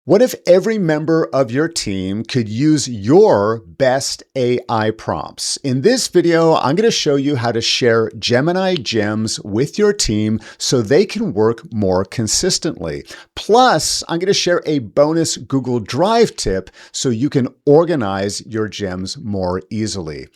What if every member of your team could use your best AI prompts? In this video, I'm going to show you how to share Gemini Gems with your team so they can work more consistently. Plus, I'm going to share a bonus Google Drive tip so you can organize your gems more easily.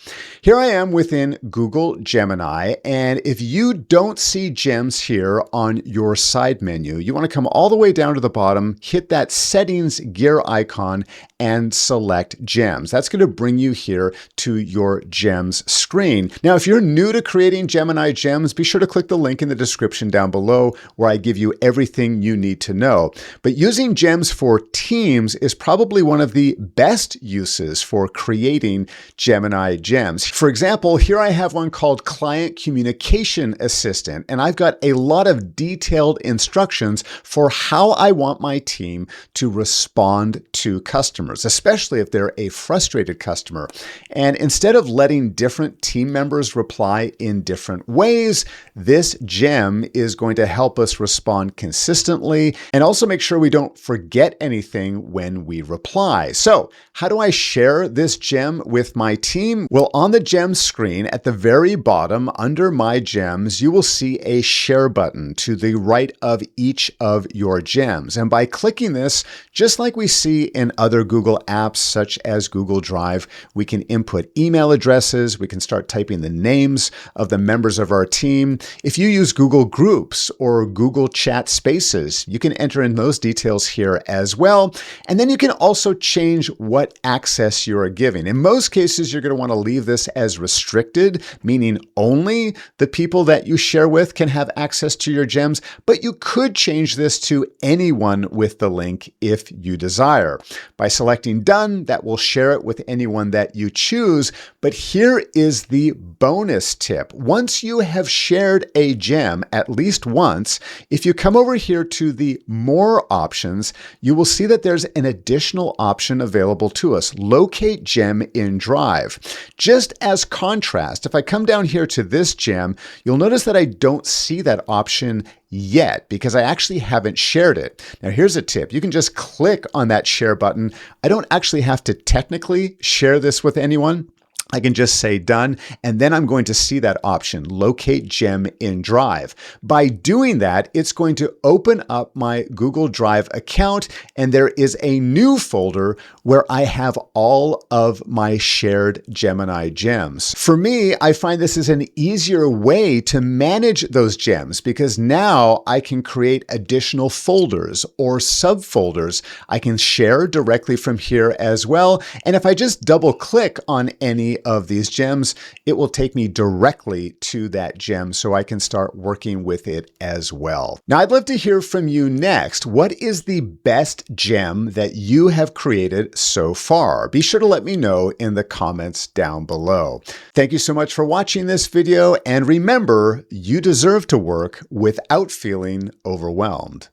Here I am within Google Gemini, and if you don't see gems here on your side menu, you want to come all the way down to the bottom, hit that settings gear icon and select gems. That's going to bring you here to your gems screen. Now, if you're new to creating Gemini Gems, be sure to click the link in the description down below where I give you everything you need to know. But using gems for teams is probably one of the best uses for creating Gemini Gems. For example, here I have one called Client Communication Assistant, and I've got a lot of detailed instructions for how I want my team to respond to customers, especially if they're a frustrated customer. And instead of letting different team members reply in different ways, this gem is going to help us respond consistently and also make sure we don't forget anything when we reply. So how do I share this gem with my team? Well, on the gems screen at the very bottom under my gems, you will see a share button to the right of each of your gems. And by clicking this, just like we see in other Google apps such as Google Drive, we can input email addresses, we can start typing the names of the members of our team. If you use Google Groups or Google Chat Spaces, you can enter in those details here as well. And then you can also change what access you are giving. In most cases, you're going to want to leave this as restricted, meaning only the people that you share with can have access to your gems, but you could change this to anyone with the link if you desire. By selecting done, that will share it with anyone that you choose. But here is the bonus tip. Once you have shared a gem at least once, if you come over here to the more options, you will see that there's an additional option available to us, locate gem in Drive. Just as contrast, if I come down here to this gem, you'll notice that I don't see that option yet because I actually haven't shared it. Now here's a tip. You can just click on that share button. I don't actually have to technically share this with anyone. I can just say done, and then I'm going to see that option, locate gem in Drive. By doing that, it's going to open up my Google Drive account, and there is a new folder where I have all of my shared Gemini gems. For me, I find this is an easier way to manage those gems because now I can create additional folders or subfolders. I can share directly from here as well, and if I just double click on any of these gems, it will take me directly to that gem so I can start working with it as well. Now, I'd love to hear from you next. What is the best gem that you have created so far? Be sure to let me know in the comments down below. Thank you so much for watching this video, and remember, you deserve to work without feeling overwhelmed.